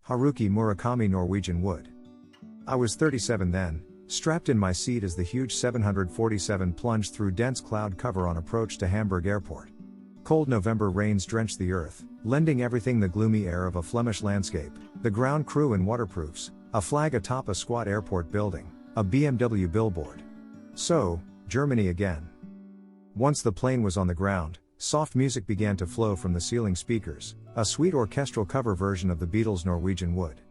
Haruki Murakami, Norwegian Wood. I was 37 then, strapped in my seat as the huge 747 plunged through dense cloud cover on approach to Hamburg airport. Cold November rains drenched the earth, lending everything the gloomy air of a Flemish landscape, the ground crew in waterproofs, a flag atop a squat airport building, a BMW billboard. So, Germany again. Once the plane was on the ground, soft music began to flow from the ceiling speakers, a sweet orchestral cover version of the Beatles' Norwegian Wood.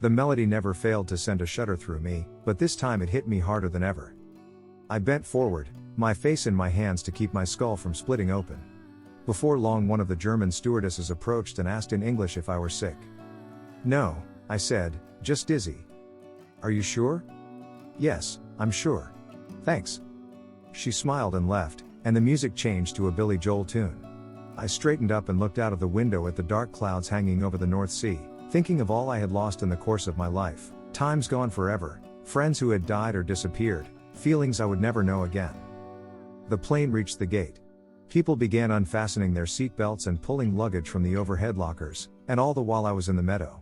The melody never failed to send a shudder through me, but this time it hit me harder than ever. I bent forward, my face in my hands to keep my skull from splitting open. Before long, one of the German stewardesses approached and asked in English if I were sick. "No," I said, "just dizzy." "Are you sure?" "Yes, I'm sure. Thanks." She smiled and left, and the music changed to a Billy Joel tune. I straightened up and looked out of the window at the dark clouds hanging over the North Sea, thinking of all I had lost in the course of my life, times gone forever, friends who had died or disappeared, feelings I would never know again. The plane reached the gate. People began unfastening their seatbelts and pulling luggage from the overhead lockers, and all the while I was in the meadow.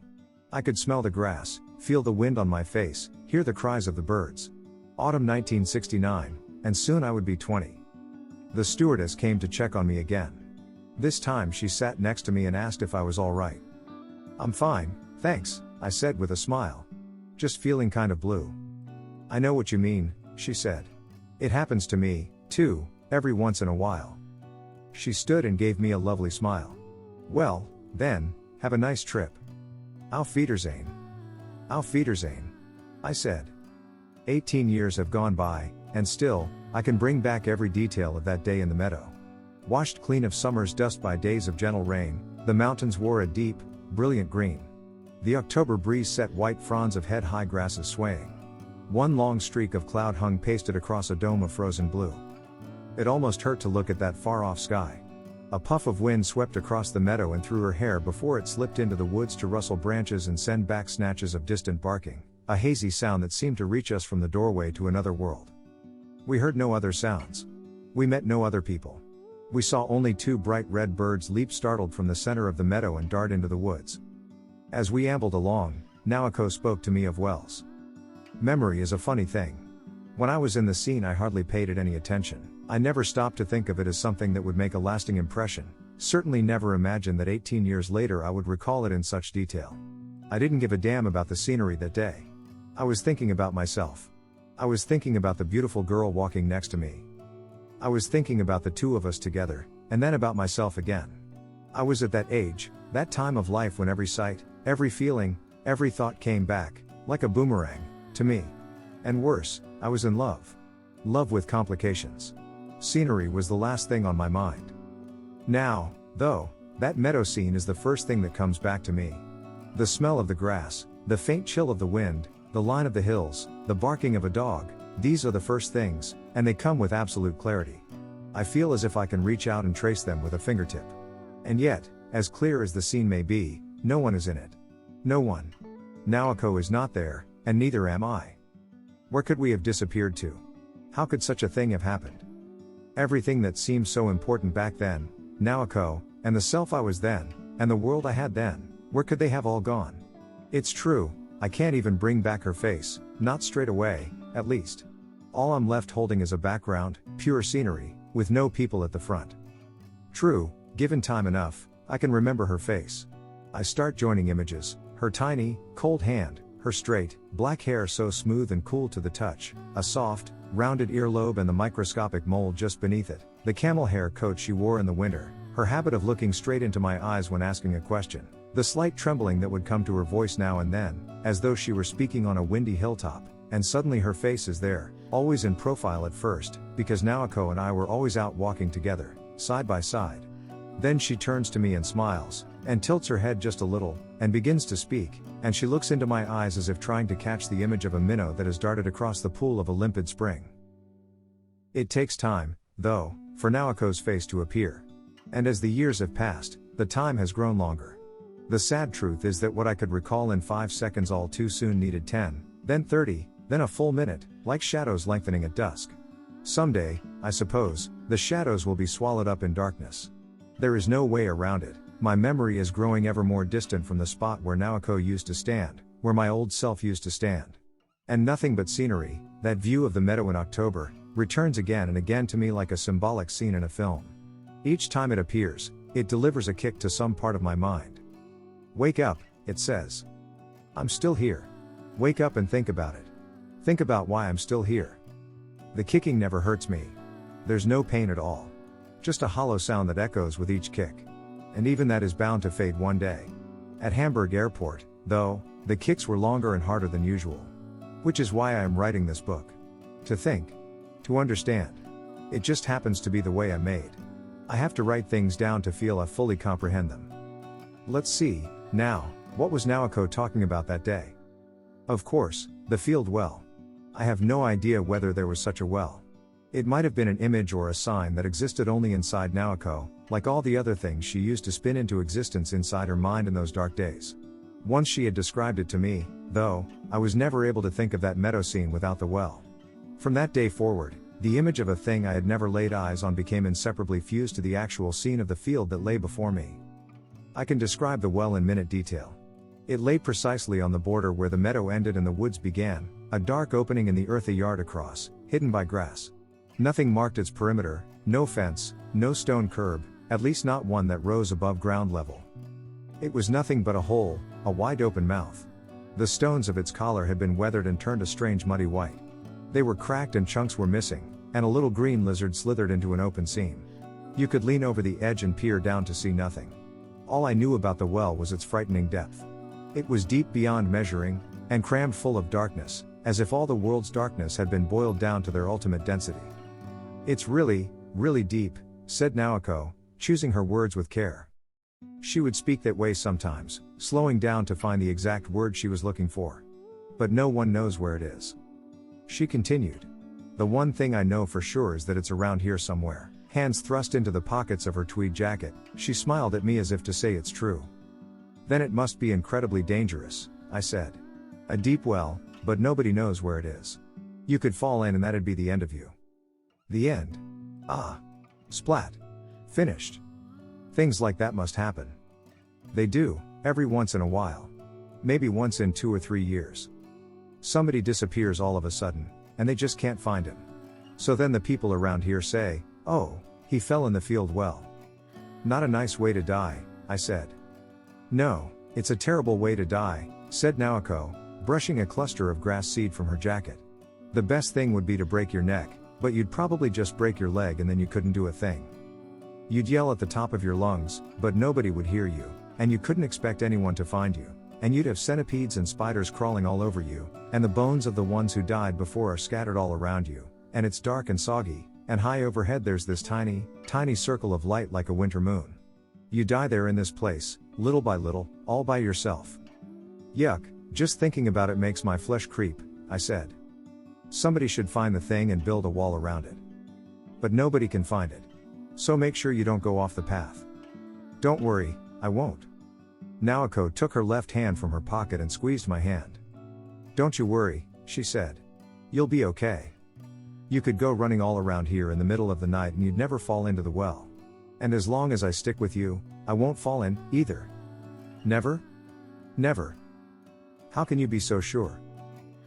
I could smell the grass, feel the wind on my face, hear the cries of the birds. Autumn 1969, and soon I would be 20. The stewardess came to check on me again. This time she sat next to me and asked if I was all right. "I'm fine, thanks," I said with a smile. "Just feeling kind of blue." "I know what you mean," she said. "It happens to me, too, every once in a while." She stood and gave me a lovely smile. "Well, then, have a nice trip." "Auf Wiedersehen." "Auf Wiedersehen," I said. 18 years have gone by, and still, I can bring back every detail of that day in the meadow. Washed clean of summer's dust by days of gentle rain, the mountains wore a deep, brilliant green. The October breeze set white fronds of head-high grasses swaying. One long streak of cloud hung pasted across a dome of frozen blue. It almost hurt to look at that far-off sky. A puff of wind swept across the meadow and through her hair before it slipped into the woods to rustle branches and send back snatches of distant barking, a hazy sound that seemed to reach us from the doorway to another world. We heard no other sounds. We met no other people. We saw only two bright red birds leap startled from the center of the meadow and dart into the woods. As we ambled along, Naoko spoke to me of Wells. Memory is a funny thing. When I was in the scene I hardly paid it any attention. I never stopped to think of it as something that would make a lasting impression, certainly never imagined that 18 years later I would recall it in such detail. I didn't give a damn about the scenery that day. I was thinking about myself. I was thinking about the beautiful girl walking next to me. I was thinking about the two of us together, and then about myself again. I was at that age, that time of life when every sight, every feeling, every thought came back, like a boomerang, to me. And worse, I was in love. Love with complications. Scenery was the last thing on my mind. Now, though, that meadow scene is the first thing that comes back to me. The smell of the grass, the faint chill of the wind, the line of the hills, the barking of a dog, these are the first things, and they come with absolute clarity. I feel as if I can reach out and trace them with a fingertip. And yet, as clear as the scene may be, no one is in it. No one. Naoko is not there, and neither am I. Where could we have disappeared to? How could such a thing have happened? Everything that seemed so important back then, Naoko, and the self I was then, and the world I had then, where could they have all gone? It's true, I can't even bring back her face, not straight away, at least. All I'm left holding is a background, pure scenery, with no people at the front. True, given time enough, I can remember her face. I start joining images, her tiny, cold hand, her straight, black hair so smooth and cool to the touch, a soft, rounded earlobe and the microscopic mole just beneath it, the camel hair coat she wore in the winter, her habit of looking straight into my eyes when asking a question, the slight trembling that would come to her voice now and then, as though she were speaking on a windy hilltop, and suddenly her face is there, always in profile at first, because Naoko and I were always out walking together, side by side. Then she turns to me and smiles, and tilts her head just a little, and begins to speak, and she looks into my eyes as if trying to catch the image of a minnow that has darted across the pool of a limpid spring. It takes time, though, for Naoko's face to appear. And as the years have passed, the time has grown longer. The sad truth is that what I could recall in 5 seconds all too soon needed 10, then 30, then a full minute, like shadows lengthening at dusk. Someday, I suppose, the shadows will be swallowed up in darkness. There is no way around it, My memory is growing ever more distant from the spot where Naoko used to stand, where my old self used to stand. And nothing but scenery, that view of the meadow in October, returns again and again to me like a symbolic scene in a film. Each time it appears, it delivers a kick to some part of my mind. Wake up, it says. I'm still here. Wake up and think about it. Think about why I'm still here. The kicking never hurts me. There's no pain at all. Just a hollow sound that echoes with each kick. And even that is bound to fade one day. At Hamburg airport, though, the kicks were longer and harder than usual. Which is why I am writing this book. To think. To understand. It just happens to be the way I'm made. I have to write things down to feel I fully comprehend them. Let's see, now, what was Naoko talking about that day? Of course, the field well. I have no idea whether there was such a well. It might have been an image or a sign that existed only inside Naoko, like all the other things she used to spin into existence inside her mind in those dark days. Once she had described it to me, though, I was never able to think of that meadow scene without the well. From that day forward, the image of a thing I had never laid eyes on became inseparably fused to the actual scene of the field that lay before me. I can describe the well in minute detail. It lay precisely on the border where the meadow ended and the woods began, a dark opening in the earth a yard across, hidden by grass. Nothing marked its perimeter, no fence, no stone curb, at least not one that rose above ground level. It was nothing but a hole, a wide open mouth. The stones of its collar had been weathered and turned a strange muddy white. They were cracked and chunks were missing, and a little green lizard slithered into an open seam. You could lean over the edge and peer down to see nothing. All I knew about the well was its frightening depth. It was deep beyond measuring, and crammed full of darkness, as if all the world's darkness had been boiled down to their ultimate density. It's really, really deep, said Naoko, choosing her words with care. She would speak that way sometimes, slowing down to find the exact word she was looking for. But no one knows where it is. She continued. The one thing I know for sure is that it's around here somewhere. Hands thrust into the pockets of her tweed jacket, she smiled at me as if to say it's true. Then it must be incredibly dangerous, I said. A deep well, but nobody knows where it is. You could fall in and that'd be the end of you. The end. Ah. Splat. Finished. Things like that must happen. They do, every once in a while. Maybe once in 2 or 3 years. Somebody disappears all of a sudden, and they just can't find him. So then the people around here say, oh, he fell in the field well. Not a nice way to die, I said. No, it's a terrible way to die, said Naoko, brushing a cluster of grass seed from her jacket. The best thing would be to break your neck, but you'd probably just break your leg and then you couldn't do a thing. You'd yell at the top of your lungs, but nobody would hear you, and you couldn't expect anyone to find you, and you'd have centipedes and spiders crawling all over you, and the bones of the ones who died before are scattered all around you, and it's dark and soggy, and high overhead there's this tiny, tiny circle of light like a winter moon. You die there in this place, little by little, all by yourself. Yuck, just thinking about it makes my flesh creep, I said. Somebody should find the thing and build a wall around it. But nobody can find it. So make sure you don't go off the path. Don't worry, I won't. Naoko took her left hand from her pocket and squeezed my hand. Don't you worry, she said. You'll be okay. You could go running all around here in the middle of the night and you'd never fall into the well. And as long as I stick with you, I won't fall in, either. Never? Never. How can you be so sure?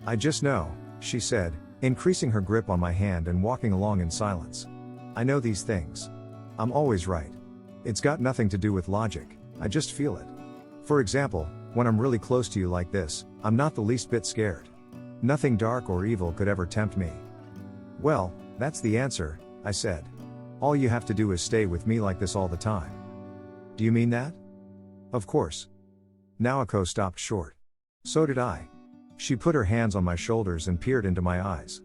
I just know, she said, increasing her grip on my hand and walking along in silence. I know these things. I'm always right. It's got nothing to do with logic, I just feel it. For example, when I'm really close to you like this, I'm not the least bit scared. Nothing dark or evil could ever tempt me. Well, that's the answer, I said. All you have to do is stay with me like this all the time. Do you mean that? Of course. Naoko stopped short. So did I. She put her hands on my shoulders and peered into my eyes.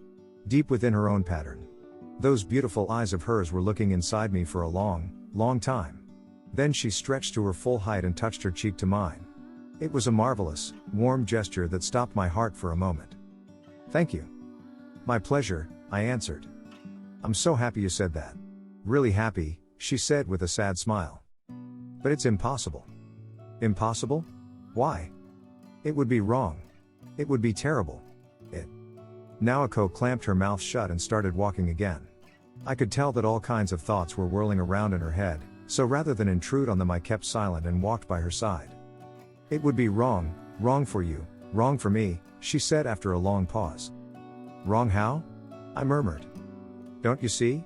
Deep within her own pattern. Those beautiful eyes of hers were looking inside me for a long, long time. Then she stretched to her full height and touched her cheek to mine. It was a marvelous, warm gesture that stopped my heart for a moment. Thank you. My pleasure, I answered. I'm so happy you said that. Really happy, she said with a sad smile. But it's impossible. Impossible? Why? It would be wrong. It would be terrible. Naoko clamped her mouth shut and started walking again. I could tell that all kinds of thoughts were whirling around in her head, so rather than intrude on them I kept silent and walked by her side. It would be wrong for you, wrong for me, she said after a long pause. Wrong how? I murmured. Don't you see?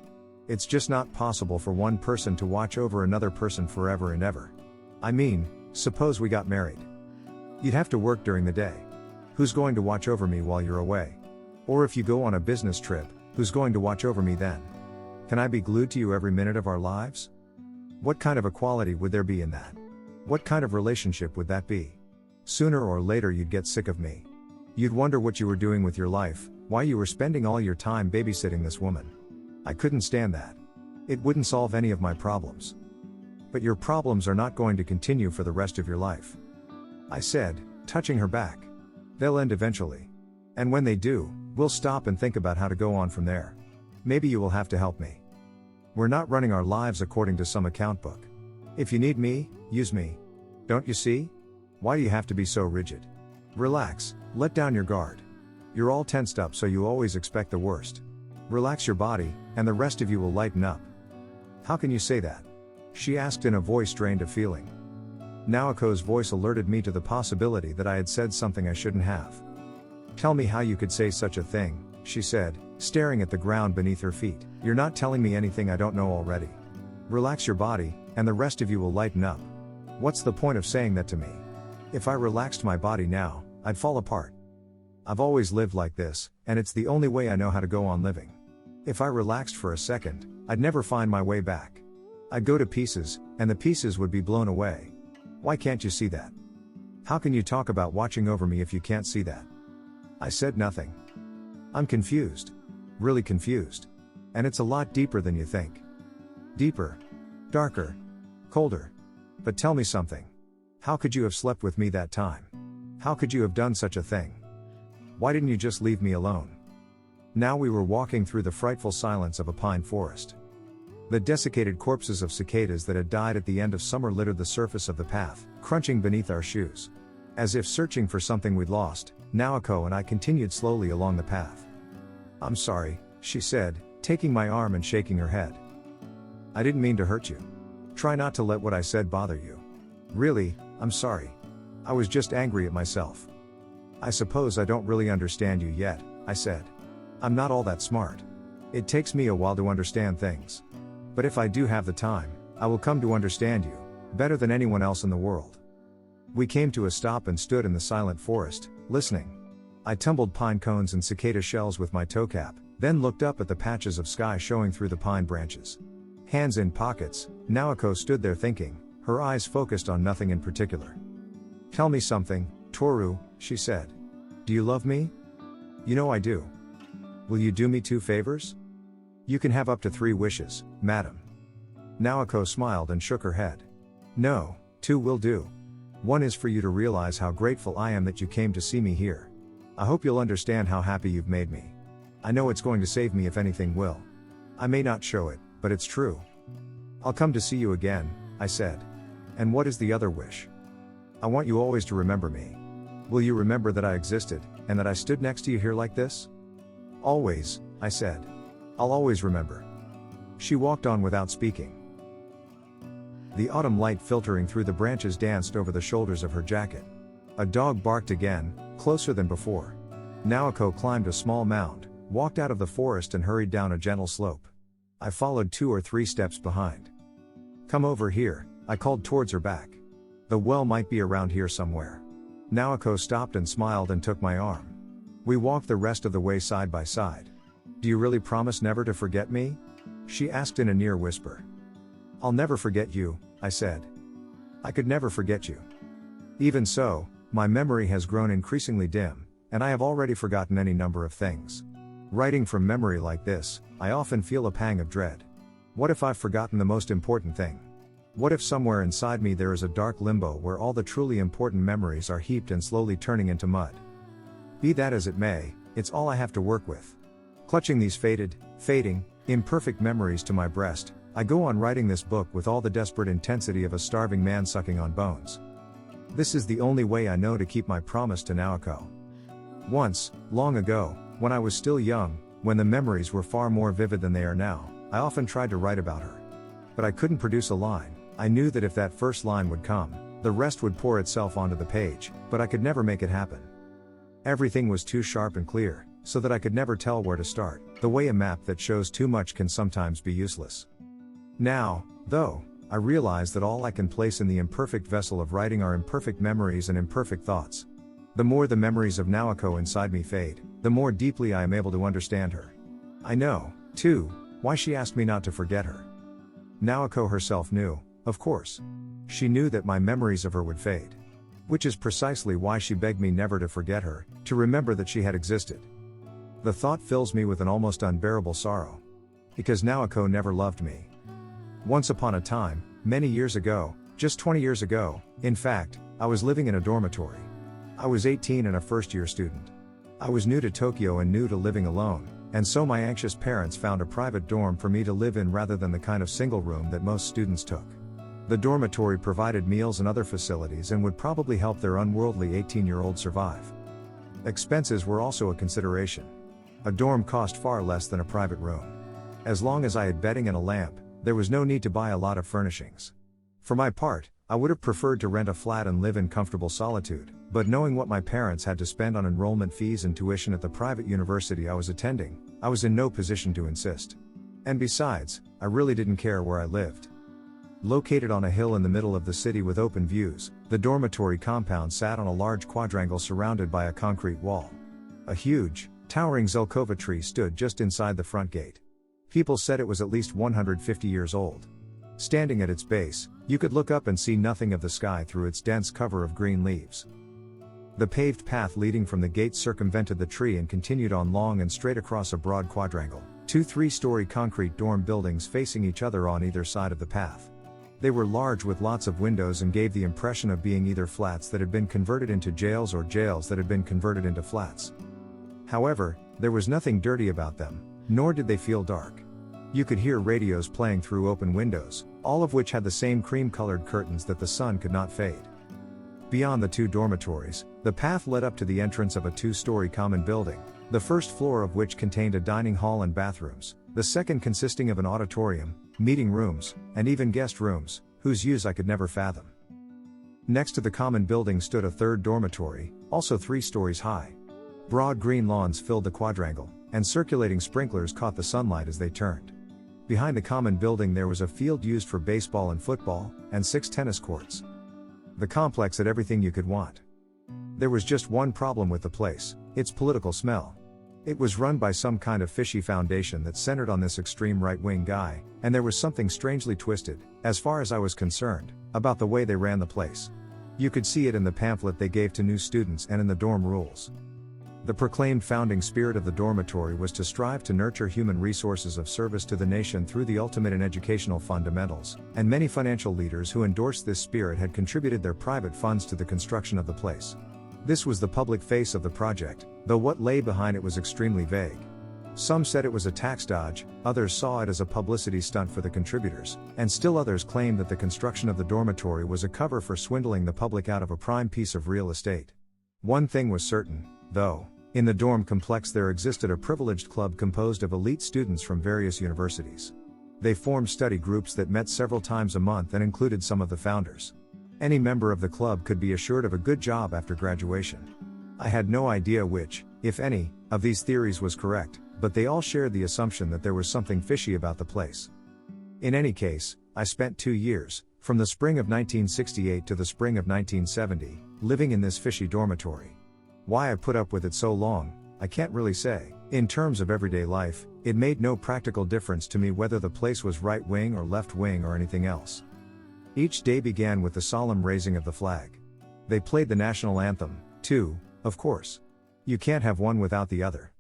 It's just not possible for one person to watch over another person forever and ever. I mean, suppose we got married. You'd have to work during the day. Who's going to watch over me while you're away? Or if you go on a business trip, who's going to watch over me then? Can I be glued to you every minute of our lives? What kind of equality would there be in that? What kind of relationship would that be? Sooner or later you'd get sick of me. You'd wonder what you were doing with your life, why you were spending all your time babysitting this woman. I couldn't stand that. It wouldn't solve any of my problems. But your problems are not going to continue for the rest of your life, I said, touching her back. They'll end eventually. And when they do, we'll stop and think about how to go on from there. Maybe you will have to help me. We're not running our lives according to some account book. If you need me, use me. Don't you see? Why do you have to be so rigid? Relax, let down your guard. You're all tensed up so you always expect the worst. Relax your body, and the rest of you will lighten up. How can you say that? She asked in a voice drained of feeling. Naoko's voice alerted me to the possibility that I had said something I shouldn't have. Tell me how you could say such a thing, she said, staring at the ground beneath her feet. You're not telling me anything I don't know already. Relax your body, and the rest of you will lighten up. What's the point of saying that to me? If I relaxed my body now, I'd fall apart. I've always lived like this, and it's the only way I know how to go on living. If I relaxed for a second, I'd never find my way back. I'd go to pieces, and the pieces would be blown away. Why can't you see that? How can you talk about watching over me if you can't see that? I said nothing. I'm confused. Really confused. And it's a lot deeper than you think. Deeper. Darker. Colder. But tell me something. How could you have slept with me that time? How could you have done such a thing? Why didn't you just leave me alone? Now we were walking through the frightful silence of a pine forest. The desiccated corpses of cicadas that had died at the end of summer littered the surface of the path, crunching beneath our shoes. As if searching for something we'd lost, Naoko and I continued slowly along the path. I'm sorry, she said, taking my arm and shaking her head. I didn't mean to hurt you. Try not to let what I said bother you. Really, I'm sorry. I was just angry at myself. I suppose I don't really understand you yet, I said. I'm not all that smart. It takes me a while to understand things. But if I do have the time, I will come to understand you, better than anyone else in the world. We came to a stop and stood in the silent forest, listening. I tumbled pine cones and cicada shells with my toe cap, then looked up at the patches of sky showing through the pine branches. Hands in pockets, Naoko stood there thinking, her eyes focused on nothing in particular. Tell me something, Toru, she said. Do you love me? You know I do. Will you do me 2 favors? You can have up to 3 wishes, madam. Naoko smiled and shook her head. No, 2 will do. One is for you to realize how grateful I am that you came to see me here. I hope you'll understand how happy you've made me. I know it's going to save me if anything will. I may not show it, but it's true. I'll come to see you again, I said. And what is the other wish? I want you always to remember me. Will you remember that I existed, and that I stood next to you here like this? Always, I said. I'll always remember. She walked on without speaking. The autumn light filtering through the branches danced over the shoulders of her jacket. A dog barked again, closer than before. Naoko climbed a small mound, walked out of the forest and hurried down a gentle slope. I followed 2 or 3 steps behind. Come over here, I called towards her back. The well might be around here somewhere. Naoko stopped and smiled and took my arm. We walked the rest of the way side by side. Do you really promise never to forget me? She asked in a near whisper. I'll never forget you, I said. I could never forget you. Even so, my memory has grown increasingly dim, and I have already forgotten any number of things. Writing from memory like this, I often feel a pang of dread. What if I've forgotten the most important thing? What if somewhere inside me there is a dark limbo where all the truly important memories are heaped and slowly turning into mud? Be that as it may, it's all I have to work with. Clutching these fading, imperfect memories to my breast, I go on writing this book with all the desperate intensity of a starving man sucking on bones. This is the only way I know to keep my promise to Naoko. Once, long ago, when I was still young, when the memories were far more vivid than they are now, I often tried to write about her. but I couldn't produce a line. I knew that if that first line would come, the rest would pour itself onto the page, but I could never make it happen. Everything was too sharp and clear, so that I could never tell where to start, the way a map that shows too much can sometimes be useless. Now, though, I realize that all I can place in the imperfect vessel of writing are imperfect memories and imperfect thoughts. The more the memories of Naoko inside me fade, the more deeply I am able to understand her. I know, too, why she asked me not to forget her. Naoko herself knew, of course. She knew that my memories of her would fade. Which is precisely why she begged me never to forget her, to remember that she had existed. The thought fills me with an almost unbearable sorrow. Because Naoko never loved me. Once upon a time, many years ago, just 20 years ago, in fact, I was living in a dormitory. I was 18 and a first-year student. I was new to Tokyo and new to living alone, and so my anxious parents found a private dorm for me to live in rather than the kind of single room that most students took. The dormitory provided meals and other facilities and would probably help their unworldly 18-year-old survive. Expenses were also a consideration. A dorm cost far less than a private room. As long as I had bedding and a lamp, there was no need to buy a lot of furnishings. For my part, I would have preferred to rent a flat and live in comfortable solitude, but knowing what my parents had to spend on enrollment fees and tuition at the private university I was attending, I was in no position to insist. And besides, I really didn't care where I lived. Located on a hill in the middle of the city with open views, the dormitory compound sat on a large quadrangle surrounded by a concrete wall. A huge, towering Zelkova tree stood just inside the front gate. People said it was at least 150 years old. Standing at its base, you could look up and see nothing of the sky through its dense cover of green leaves. The paved path leading from the gate circumvented the tree and continued on long and straight across a broad quadrangle, 2 3-story concrete dorm buildings facing each other on either side of the path. They were large with lots of windows and gave the impression of being either flats that had been converted into jails or jails that had been converted into flats. However, there was nothing dirty about them, nor did they feel dark. You could hear radios playing through open windows, all of which had the same cream-colored curtains that the sun could not fade. Beyond the 2 dormitories, the path led up to the entrance of a 2-story common building, the first floor of which contained a dining hall and bathrooms, the second consisting of an auditorium, meeting rooms, and even guest rooms, whose use I could never fathom. Next to the common building stood a 3rd dormitory, also 3 stories high. Broad green lawns filled the quadrangle, and circulating sprinklers caught the sunlight as they turned. Behind the common building there was a field used for baseball and football, and 6 tennis courts. The complex had everything you could want. There was just one problem with the place: its political smell. It was run by some kind of fishy foundation that centered on this extreme right-wing guy, and there was something strangely twisted, as far as I was concerned, about the way they ran the place. You could see it in the pamphlet they gave to new students and in the dorm rules. The proclaimed founding spirit of the dormitory was to strive to nurture human resources of service to the nation through the ultimate in educational fundamentals, and many financial leaders who endorsed this spirit had contributed their private funds to the construction of the place. This was the public face of the project, though what lay behind it was extremely vague. Some said it was a tax dodge, others saw it as a publicity stunt for the contributors, and still others claimed that the construction of the dormitory was a cover for swindling the public out of a prime piece of real estate. One thing was certain, though: in the dorm complex there existed a privileged club composed of elite students from various universities. They formed study groups that met several times a month and included some of the founders. Any member of the club could be assured of a good job after graduation. I had no idea which, if any, of these theories was correct, but they all shared the assumption that there was something fishy about the place. In any case, I spent 2 years, from the spring of 1968 to the spring of 1970, living in this fishy dormitory. Why I put up with it so long, I can't really say. In terms of everyday life, it made no practical difference to me whether the place was right-wing or left-wing or anything else. Each day began with the solemn raising of the flag. They played the national anthem, too, of course. You can't have one without the other.